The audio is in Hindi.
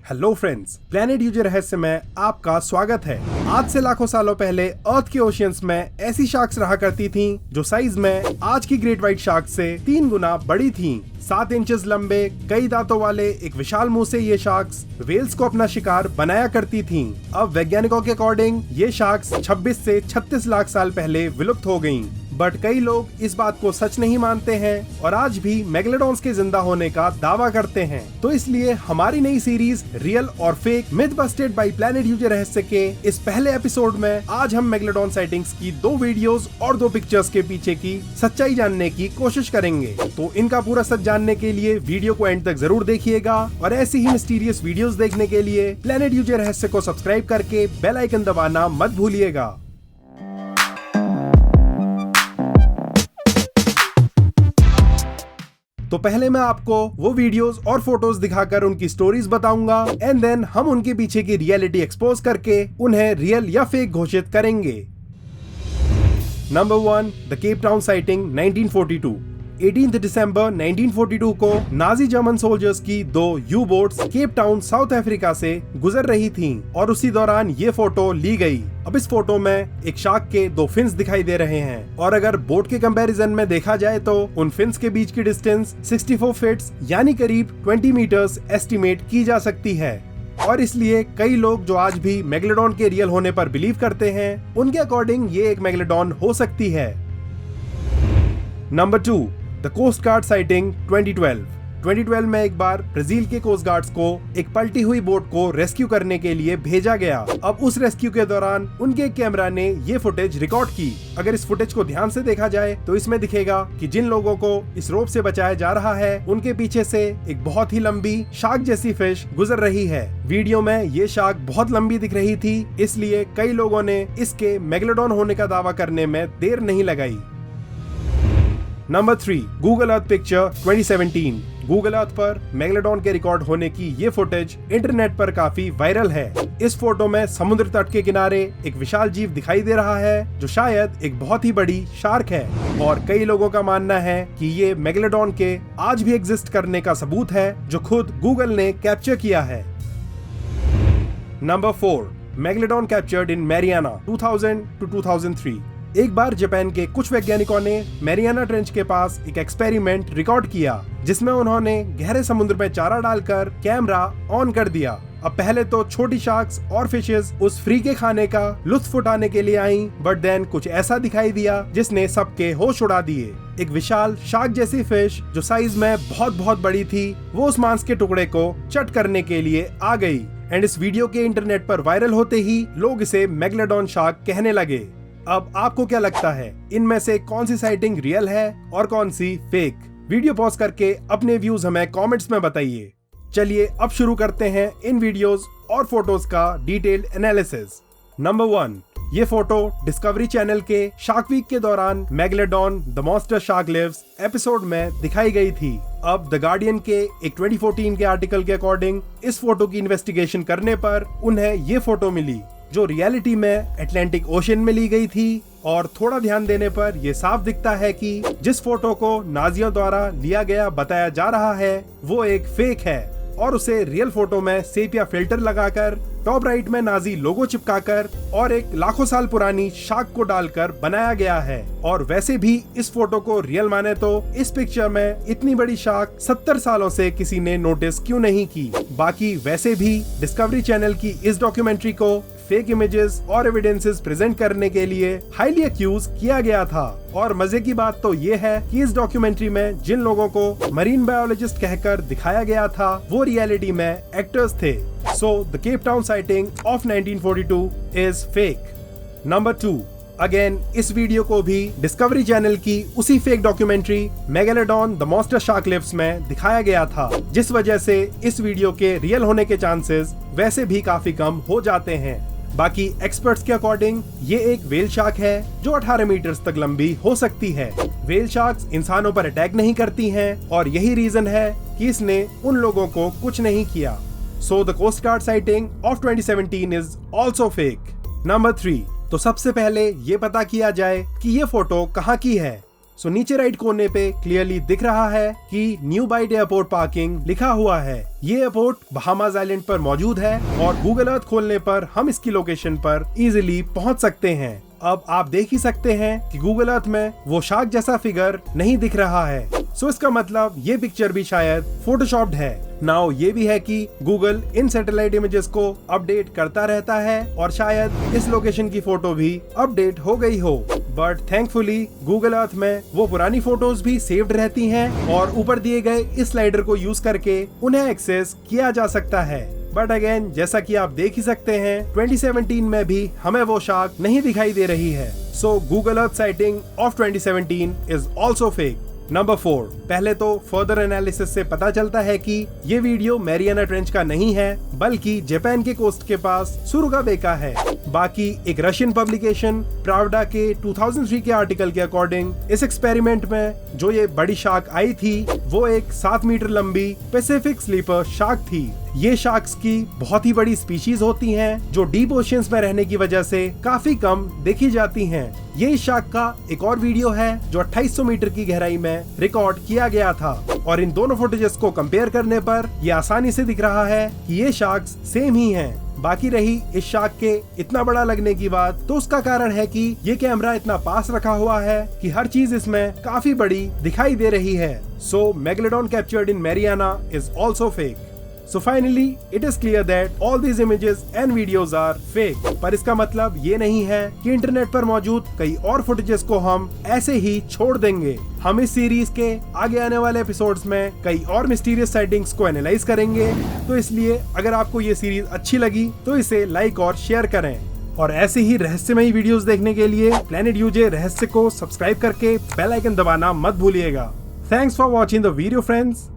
हेलो फ्रेंड्स, प्लेनेट यूजर रहस्य में आपका स्वागत है। आज से लाखों सालों पहले अर्थ के ओशियंस में ऐसी शार्क्स रहा करती थीं, जो साइज में आज की ग्रेट व्हाइट शार्क से 3 गुना बड़ी थीं। 7 इंचेस लंबे कई दांतों वाले एक विशाल मुंह से ये शार्क्स वेल्स को अपना शिकार बनाया करती थीं। अब वैज्ञानिकों के अकॉर्डिंग ये शार्क्स 26 से 36 लाख साल पहले विलुप्त हो गईं। बट कई लोग इस बात को सच नहीं मानते हैं और आज भी मेगलोडॉन्स के जिंदा होने का दावा करते हैं। तो इसलिए हमारी नई सीरीज रियल और fake myth busted by planet user रहस्य के इस पहले एपिसोड में आज हम मेगलोडॉन साइटिंग्स की 2 वीडियोस और 2 पिक्चर्स के पीछे की सच्चाई जानने की कोशिश करेंगे। तो इनका पूरा सच जानने के लिए वीडियो को एंड तक जरूर देखिएगा और ऐसी ही मिस्टीरियस वीडियोस देखने के लिए प्लेनेट यूजर रहस्य को सब्सक्राइब करके बेल आइकन दबाना मत भूलिएगा। तो पहले मैं आपको वो वीडियोस और फोटोज दिखाकर उनकी स्टोरीज बताऊंगा एंड देन हम उनके पीछे की रियलिटी एक्सपोज करके उन्हें रियल या फेक घोषित करेंगे। Number 1, the Cape Town sighting 1942। 18 दिसंबर 1942 को नाजी जर्मन सोल्जर्स की 2 U boats Cape Town South Africa से गुजर रही थीं और उसी दौरान ये फोटो ली गई। अब इस फोटो में एक शार्क के 2 फिन्स दिखाई दे रहे हैं और अगर बोट के कंपैरिजन में देखा जाए तो उन फिन्स के बीच की डिस्टेंस 64 फीट्स यानी करीब 20 मीटर्स एस्टिमेट की जा सकती है। और इसलिए कई लोग जो आज भी मेगलोडॉन के रियल होने पर बिलीव करते हैं, उनके अकॉर्डिंग ये एक मेगलोडॉन हो सकती है। Number 2, the coast guard sighting 2012 में एक बार ब्राजील के कोस्ट गार्ड्स को एक पलटी हुई बोट को रेस्क्यू करने के लिए भेजा गया। अब उस रेस्क्यू के दौरान उनके कैमरा ने ये फुटेज रिकॉर्ड की। अगर इस फुटेज को ध्यान से देखा जाए तो इसमें दिखेगा कि जिन लोगों को इस रोप से बचाया जा रहा है, उनके पीछे से एक बहुत ही लंबी शार्क जैसी फिश गुजर रही है। वीडियो में ये शार्क बहुत लंबी दिख रही थी, इसलिए कई लोगों ने इसके मेगलोडॉन होने का दावा करने में देर नहीं लगाई। Number 3, Google Earth picture 2017। Google Earth पर मेगलोडॉन के रिकॉर्ड होने की ये फुटेज इंटरनेट पर काफी वायरल है। इस फोटो में समुद्र तट के किनारे एक विशाल जीव दिखाई दे रहा है, जो शायद एक बहुत ही बड़ी शार्क है और कई लोगों का मानना है कि ये मेगलोडॉन के आज भी एग्जिस्ट करने का सबूत है, जो खुद गूगल ने कैप्चर किया है। Number 4, megalodon captured in Mariana 2000 to 2003। एक बार जापान के कुछ वैज्ञानिकों ने मैरियाना ट्रेंच के पास एक एक्सपेरिमेंट रिकॉर्ड किया, जिसमें उन्होंने गहरे समुद्र में चारा डालकर कैमरा ऑन कर दिया। अब पहले तो छोटी शार्क्स और फिशेस उस फ्री के खाने का लुत्फ उठाने के लिए आईं, बट देन कुछ ऐसा दिखाई दिया जिसने सबके होश उड़ा दिए। एक विशाल शार्क जैसी फिश जो साइज में बहुत बहुत बड़ी थी, वो उस मांस के टुकड़े को चट करने के लिए आ गई एंड इस वीडियो के इंटरनेट पर वायरल होते ही लोग इसे मेगलोडॉन शार्क कहने लगे। अब आपको क्या लगता है, इनमें से कौन सी साइटिंग रियल है और कौन सी फेक? वीडियो पॉज करके अपने व्यूज हमें कमेंट्स में बताइए। चलिए अब शुरू करते हैं इन वीडियोस और फोटोज का डिटेल्ड एनालिसिस। नंबर 1, ये फोटो डिस्कवरी चैनल के शार्क वीक के दौरान megalodon the monster shark lives episode में दिखाई गई थी। अब द गार्डियन के एक 2014 के आर्टिकल के अकॉर्डिंग इस फोटो की इन्वेस्टिगेशन करने पर उन्हें ये फोटो मिली, जो रियलिटी में अटलांटिक ओशन में ली गई थी। और थोड़ा ध्यान देने पर यह साफ दिखता है कि जिस फोटो को नाजियों द्वारा लिया गया बताया जा रहा है, वो एक फेक है और उसे रियल फोटो में सेपिया फिल्टर लगाकर, टॉप राइट में नाजी लोगो चिपकाकर और एक लाखों साल पुरानी शार्क को डालकर बनाया गया है। और वैसे भी इस फोटो को रियल माने तो इस पिक्चर में इतनी बड़ी शार्क 70 सालों से किसी ने नोटिस क्यों नहीं की। बाकी वैसे भी डिस्कवरी चैनल की इस डॉक्यूमेंट्री को फेक इमेजेस और एविडेंसेस प्रेजेंट करने के लिए हाईली एक्यूज किया गया था। और मजे की बात तो ये है कि इस डॉक्यूमेंट्री में जिन लोगों को मरीन बायोलॉजिस्ट कहकर दिखाया गया था, वो रियलिटी में एक्टर्स थे। So the Cape Town sighting of 1942 is fake. Number 2, again इस वीडियो को भी डिस्कवरी चैनल की उसी fake documentary megalodon the monster shark lives में दिखाया गया था, जिस वजह से इस वीडियो के रियल होने के चांसेस वैसे भी काफी कम हो जाते हैं। बाकी एक्सपर्ट्स के अकॉर्डिंग ये एक वेल शार्क है जो 18 मीटर तक लंबी हो सकती है। वेल शार्क्स इंसानों पर अटैक नहीं करती हैं और यही रीजन है कि इसने उन लोगों को कुछ नहीं किया। So the coast guard sighting of 2017 is also fake. Number 3, तो सबसे पहले ये पता किया जाए कि ये फोटो कहाँ की है। सो नीचे राइट कोने पे क्लियरली दिख रहा है कि न्यू बाइट एयरपोर्ट पार्किंग लिखा हुआ है। ये एयरपोर्ट बहामास आइलैंड पर मौजूद है और गूगल अर्थ खोलने पर हम इसकी लोकेशन पर इजीली पहुंच सकते हैं। अब आप देख ही सकते हैं कि गूगल अर्थ में वो शार्क जैसा फिगर नहीं दिख रहा है। सो इसका मतलब ये पिक्चर भी शायद फोटोशॉप्ड है। नाउ ये भी है कि गूगल इन सैटेलाइट इमेजेस को अपडेट करता रहता है और शायद इस लोकेशन की फोटो भी अपडेट हो गई हो। बट थैंकफुली गूगल अर्थ में वो पुरानी फोटोज भी सेव्ड रहती हैं और ऊपर दिए गए इस स्लाइडर को यूज करके उन्हें एक्सेस किया जा सकता है। बट अगेन जैसा कि आप देख ही सकते हैं 2017 में भी हमें वो शार्क नहीं दिखाई दे रही है। So Google Earth sighting of 2017 is also fake. Number 4, पहले तो फर्दर एनालिसिस से पता चलता है कि ये वीडियो मैरियाना ट्रेंच का नहीं है बल्कि जापान के कोस्ट के पास सुरुगा बे का है। बाकी एक रशियन पब्लिकेशन प्रावडा के 2003 के आर्टिकल के अकॉर्डिंग इस एक्सपेरिमेंट में जो ये बड़ी शार्क आई थी वो एक 7 मीटर लंबी पैसिफिक स्लीपर शार्क थी। ये शार्क्स की बहुत ही बड़ी स्पीशीज होती हैं जो डीप ओशियंस में रहने की वजह से काफी कम देखी जाती हैं। ये इस शार्क का एक और वीडियो है जो 2800 मीटर की गहराई में रिकॉर्ड किया गया था और इन दोनों फुटेजेस को कंपेयर करने पर ये आसानी से दिख रहा है कि ये शार्क्स सेम ही हैं। बाकी रही इस शार्क के इतना बड़ा लगने की बात, तो उसका कारण है कि ये कैमरा इतना पास रखा हुआ है कि हर चीज इसमें काफी बड़ी दिखाई दे रही है। So megalodon captured in Mariana is also fake. So finally, it is clear that all these images and videos are fake. पर इसका मतलब ये नहीं है कि इंटरनेट पर मौजूद कई और फुटेजेस को हम ऐसे ही छोड़ देंगे। हम इस सीरीज के आगे आने वाले एपिसोड्स में कई और मिस्टीरियस साइटिंग्स को एनालाइज करेंगे। तो इसलिए अगर आपको ये सीरीज अच्छी लगी तो इसे लाइक और शेयर करें। और ऐसे ही रहस्यमयी वीडियोस देखने के लिए प्लेनेट यूजे रहस्य को सब्सक्राइब करके बेल आइकन दबाना मत भूलिएगा। Thanks for watching the video friends.